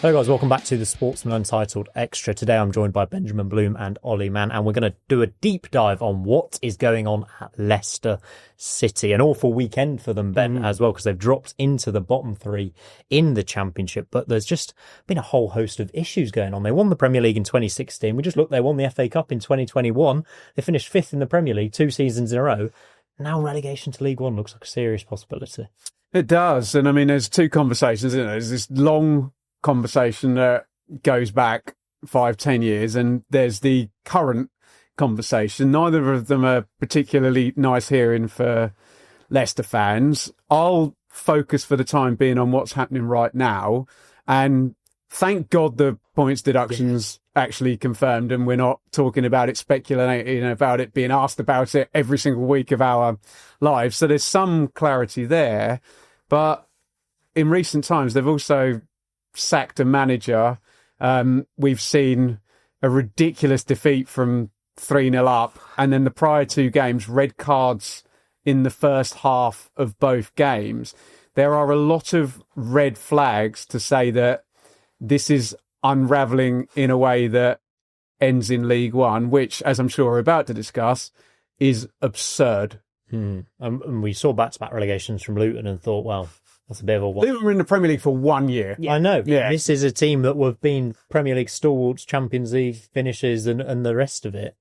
Hello guys, welcome back to the Sportsman Untitled Extra. Today I'm joined by Benjamin Bloom and Ollie Mann, and we're going to do a deep dive on what is going on at Leicester City. An awful weekend for them, Ben, as well, because they've dropped into the bottom three in the Championship, but there's just been a whole host of issues going on. They won the Premier League in 2016. We just looked, they won the FA Cup in 2021. They finished fifth in the Premier League 2 seasons in a row. Now relegation to League One looks like a serious possibility. It does. And I mean, there's two conversations, isn't there? There's this long conversation that goes back 5-10 years, and there's the current conversation. Neither of them are particularly nice hearing for Leicester fans. I'll focus for the time being on what's happening right now, and thank God the points deductions actually confirmed, and we're not talking about it, speculating about it, being asked about it every single week of our lives. So there's some clarity there, but in recent times they've also sacked a manager. We've seen a ridiculous defeat from 3-0 up, and then the prior two games, red cards in the first half of both games. There are a lot of red flags to say that this is unravelling in a way that ends in League One, which, as I'm sure we're about to discuss, is absurd. And we saw back-to-back relegations from Luton and thought, well, that's a bit of a one. Luton were in the Premier League for 1 year. Yeah. I know. Yeah. This is a team that have been Premier League stalwarts, Champions League finishes and the rest of it.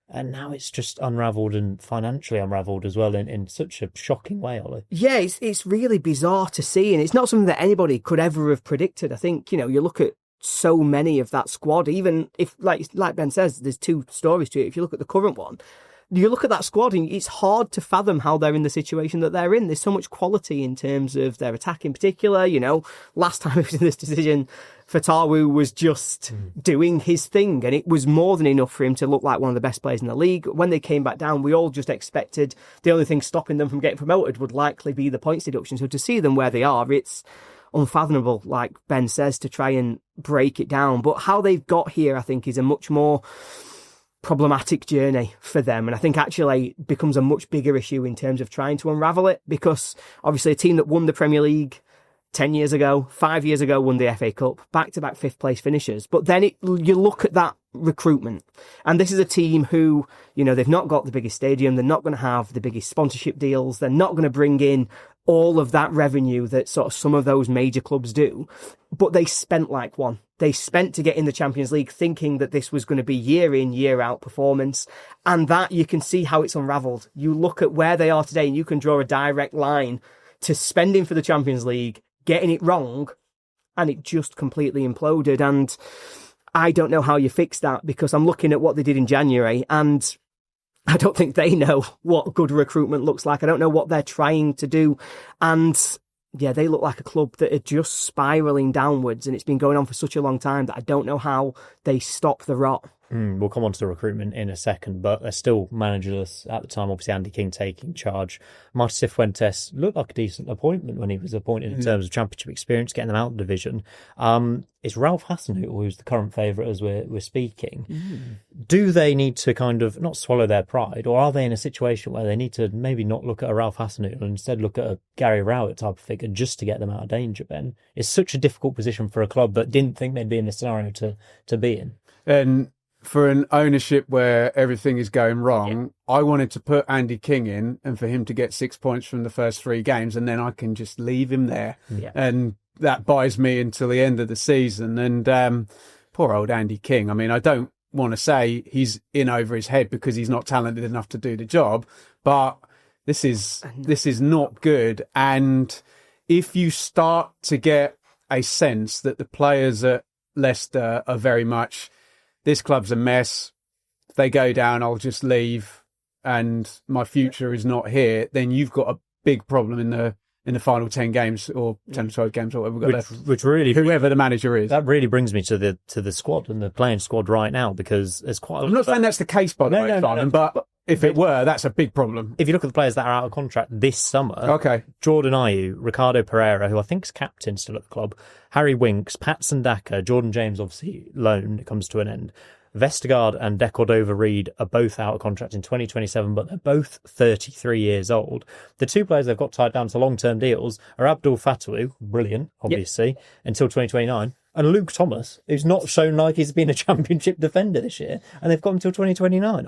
And now it's just unravelled, and financially unravelled as well, in such a shocking way, Ollie. Yeah, it's really bizarre to see, and it's not something that anybody could ever have predicted. I think, you look at so many of that squad, even if, like Ben says, there's two stories to it. If you look at the current one, you look at that squad and it's hard to fathom how they're in the situation that they're in. There's so much quality in terms of their attack in particular. Last time it was in this decision, Fatawu was just doing his thing, and it was more than enough for him to look like one of the best players in the league. When they came back down, we all just expected the only thing stopping them from getting promoted would likely be the points deduction. So to see them where they are, it's unfathomable, like Ben says, to try and break it down. But how they've got here, I think, is a much more problematic journey for them, and I think actually becomes a much bigger issue in terms of trying to unravel it, because obviously a team that won the Premier League 10 years ago, 5 years ago, won the FA Cup, back-to-back fifth place finishers, but then you look at that recruitment, and this is a team who, they've not got the biggest stadium, they're not going to have the biggest sponsorship deals, they're not going to bring in all of that revenue that sort of some of those major clubs do, but they spent like one. They spent to get in the Champions League thinking that this was going to be year in, year out performance. And that you can see how it's unravelled. You look at where they are today and you can draw a direct line to spending for the Champions League, getting it wrong, and it just completely imploded. And I don't know how you fix that, because I'm looking at what they did in January and I don't think they know what good recruitment looks like. I don't know what they're trying to do. And yeah, they look like a club that are just spiralling downwards, and it's been going on for such a long time that I don't know how they stop the rot. We'll come on to the recruitment in a second, but they're still managerless at the time. Obviously, Andy King taking charge. Martin Cifuentes looked like a decent appointment when he was appointed in terms of Championship experience, getting them out of the division. It's Ralph Hasenhüttl who's the current favourite as we're speaking. Do they need to kind of not swallow their pride, or are they in a situation where they need to maybe not look at a Ralph Hasenhüttl and instead look at a Gary Rowett type of figure just to get them out of danger, Ben? It's such a difficult position for a club that didn't think they'd be in this scenario to be in. And for an ownership where everything is going wrong, I wanted to put Andy King in and for him to get 6 points from the first 3 games, and then I can just leave him there. And that buys me until the end of the season. And poor old Andy King. I mean, I don't want to say he's in over his head because he's not talented enough to do the job, but this is not good. And if you start to get a sense that the players at Leicester are very much, this club's a mess, if they go down, I'll just leave and my future is not here, then you've got a big problem in the final 10 games or 10 or 12 games or whatever we've got left. Which really, whoever the manager is. That really brings me to the squad and the playing squad right now, because there's quite a lot. I'm not saying that's the case, by the way, Simon, but if it were, that's a big problem. If you look at the players that are out of contract this summer, Jordan Ayew, Ricardo Pereira, who I think is captain still at the club, Harry Winks, Patson Daka, Jordan James, obviously loan, it comes to an end. Vestergaard and De Cordova-Reid are both out of contract in 2027, but they're both 33 years old. The two players they've got tied down to long-term deals are Abdul Fatawu, brilliant, obviously, until 2029, And Luke Thomas, who's not shown like he's been a Championship defender this year, and they've got until 2029.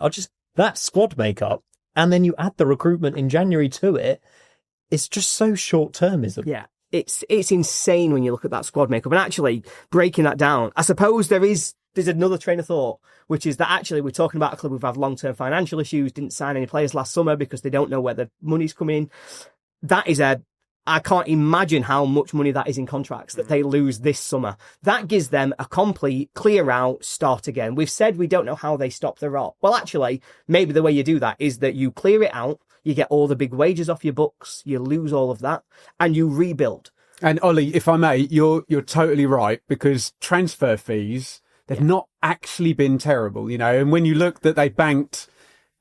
That squad makeup, and then you add the recruitment in January to it, it's just so short-termism. Yeah. It's insane when you look at that squad makeup. And actually, breaking that down, I suppose there's another train of thought, which is that actually we're talking about a club who've had long-term financial issues, didn't sign any players last summer because they don't know where the money's coming in. That is I can't imagine how much money that is in contracts that they lose this summer. That gives them a complete clear out, start again. We've said we don't know how they stop the rot. Well, actually, maybe the way you do that is that you clear it out, you get all the big wages off your books, you lose all of that, and you rebuild. And Ollie, if I may, you're totally right, because transfer fees, they've not actually been terrible, you know. And when you look that they banked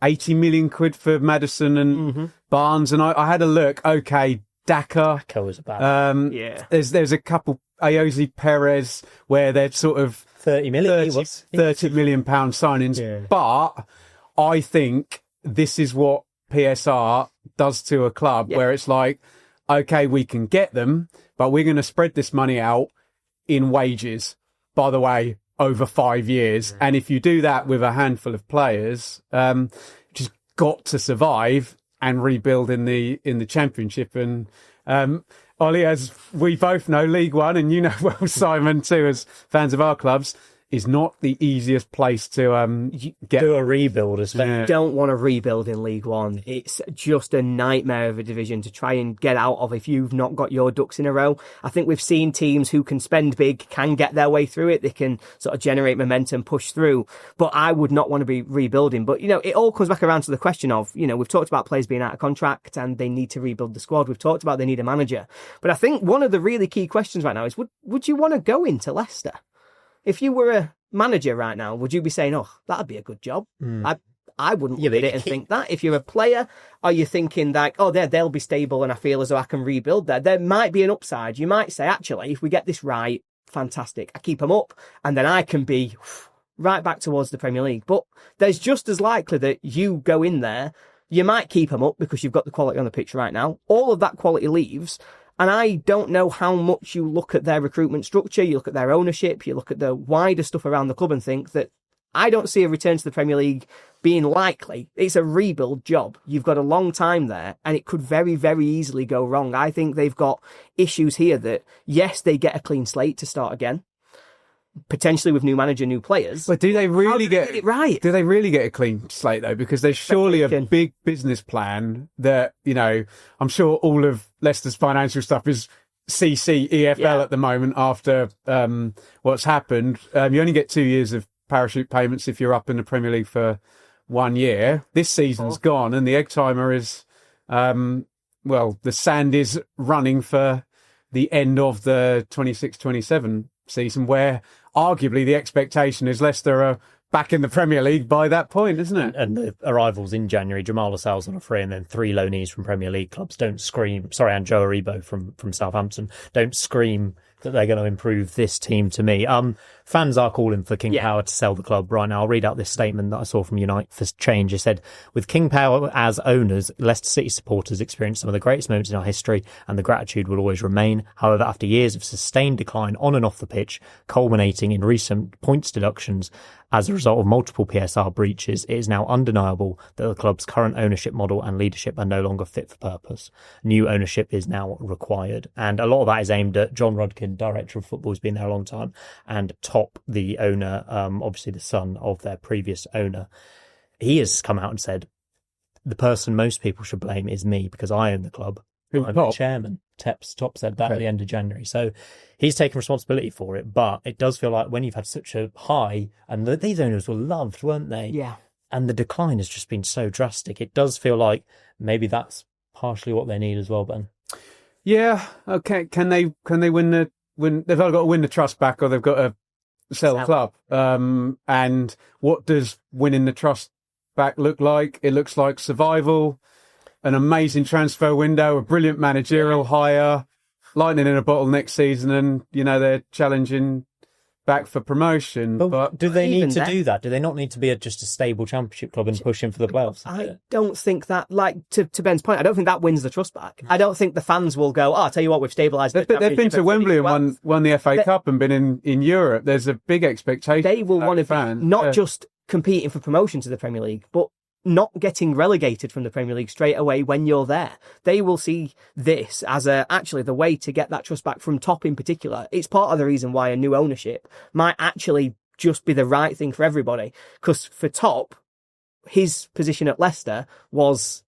80 million quid for Maddison and Barnes, and I had a look, okay, Daka was a bad there's a couple, Ayoze Perez, where they're sort of 30 million £30 million signings. Yeah. But I think this is what PSR does to a club, where it's like, okay, we can get them, but we're going to spread this money out in wages, by the way, over 5 years. And if you do that with a handful of players, just got to survive and rebuild in the Championship. And Ollie, as we both know, League One, and you know well, Simon too, as fans of our clubs, is not the easiest place to do a rebuild. You don't want to rebuild in League One. It's just a nightmare of a division to try and get out of if you've not got your ducks in a row. I think we've seen teams who can spend big, can get their way through it. They can sort of generate momentum, push through. But I would not want to be rebuilding. But, you know, it all comes back around to the question of, you know, we've talked about players being out of contract and they need to rebuild the squad. We've talked about they need a manager. But I think one of the really key questions right now is, would you want to go into Leicester? If you were a manager right now, would you be saying, oh, that'd be a good job? I wouldn't look at it and think that. If you're a player, are you thinking like, oh, they'll be stable and I feel as though I can rebuild there? There might be an upside. You might say, actually, if we get this right, fantastic. I keep them up and then I can be right back towards the Premier League. But there's just as likely that you go in there, you might keep them up because you've got the quality on the pitch right now. All of that quality leaves. And I don't know how much you look at their recruitment structure, you look at their ownership, you look at the wider stuff around the club and think that I don't see a return to the Premier League being likely. It's a rebuild job. You've got a long time there and it could very, very easily go wrong. I think they've got issues here that, yes, they get a clean slate to start again, potentially with new manager, new players. But do they really get it right? Do they really get a clean slate though? Because there's surely a big business plan that, you know, I'm sure all of Leicester's financial stuff is CC EFL at the moment after what's happened. You only get 2 years of parachute payments if you're up in the Premier League for 1 year. This season's gone and the egg timer is, the sand is running for the end of the 26-27 season, where arguably the expectation is Leicester are back in the Premier League by that point, isn't it? And the arrivals in January, Jamal Lascelles on a free and then 3 loanees from Premier League clubs don't scream, and Joe Aribo from Southampton, don't scream that they're going to improve this team to me. Fans are calling for King Power to sell the club right now. I'll read out this statement that I saw from Unite for Change. It said, with King Power as owners, Leicester City supporters experience some of the greatest moments in our history and the gratitude will always remain. However, after years of sustained decline on and off the pitch, culminating in recent points deductions as a result of multiple PSR breaches, it is now undeniable that the club's current ownership model and leadership are no longer fit for purpose. New ownership is now required. And a lot of that is aimed at John Rudkin, director of football, who's been there a long time, and Top, the owner, obviously the son of their previous owner. He has come out and said, the person most people should blame is me because I own the club. I'm the chairman. Top said that at the end of January. So he's taken responsibility for it. But it does feel like when you've had such a high, and these owners were loved, weren't they? Yeah. And the decline has just been so drastic. It does feel like maybe that's partially what they need as well, Ben. Yeah. Okay. Can they win they've either got to win the trust back or they've got to sell the club. And what does winning the trust back look like? It looks like survival, an amazing transfer window, a brilliant managerial hire, lightning in a bottle next season, and, you know, they're challenging back for promotion. But do they even need to then- do that? Do they not need to be just a stable Championship club and push in for the playoffs? I don't think that, like, to Ben's point, I don't think that wins the trust back. I don't think the fans will go, I'll tell you what, we've stabilised the they've been Championship to Wembley and won the FA They- Cup and been in Europe. There's a big expectation. They will for want to fans. be not just competing for promotion to the Premier League, but not getting relegated from the Premier League straight away when you're there. They will see this as actually the way to get that trust back from top in particular. It's part of the reason why a new ownership might actually just be the right thing for everybody. Because for Top, his position at Leicester was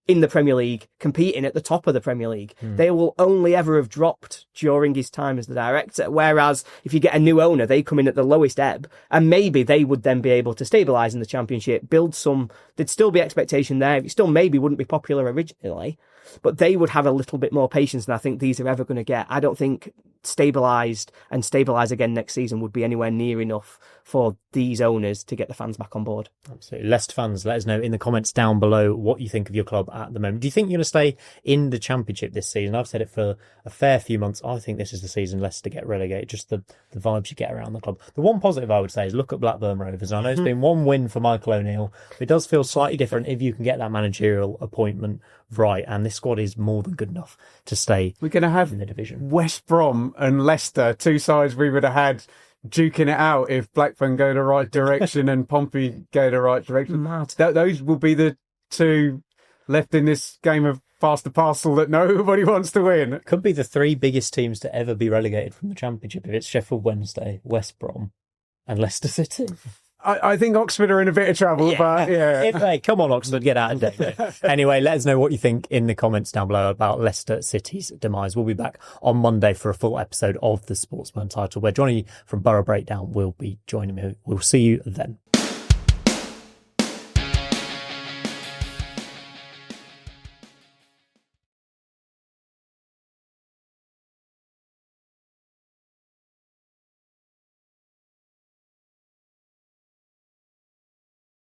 in the Premier League, competing at the top of the Premier League. They will only ever have dropped during his time as the director. Whereas if you get a new owner, they come in at the lowest ebb, and maybe they would then be able to stabilise in the Championship, build some, there'd still be expectation there. It still maybe wouldn't be popular originally, but they would have a little bit more patience than I think these are ever going to get. I don't think stabilised and stabilise again next season would be anywhere near enough for these owners to get the fans back on board. Absolutely. Leicester fans, let us know in the comments down below what you think of your club at the moment. Do you think you're going to stay in the Championship this season? I've said it for a fair few months. I think this is the season Leicester get relegated, just the vibes you get around the club. The one positive I would say is look at Blackburn Rovers. I know it's been one win for Michael O'Neill. It does feel slightly different if you can get that managerial appointment right, and this squad is more than good enough to stay We're going to have in the division. West Brom and Leicester, two sides we would have had duking it out if Blackburn go the right direction and Pompey go the right direction. Mad. Those will be the two left in this game of pass the parcel that nobody wants to win. Could be the three biggest teams to ever be relegated from the Championship if it's Sheffield Wednesday, West Brom and Leicester City. I think Oxford are in a bit of trouble, but yeah. Hey, come on, Oxford, get out of there. Anyway, let us know what you think in the comments down below about Leicester City's demise. We'll be back on Monday for a full episode of the Sportsman Untitled, where Johnny from Borough Breakdown will be joining me. We'll see you then.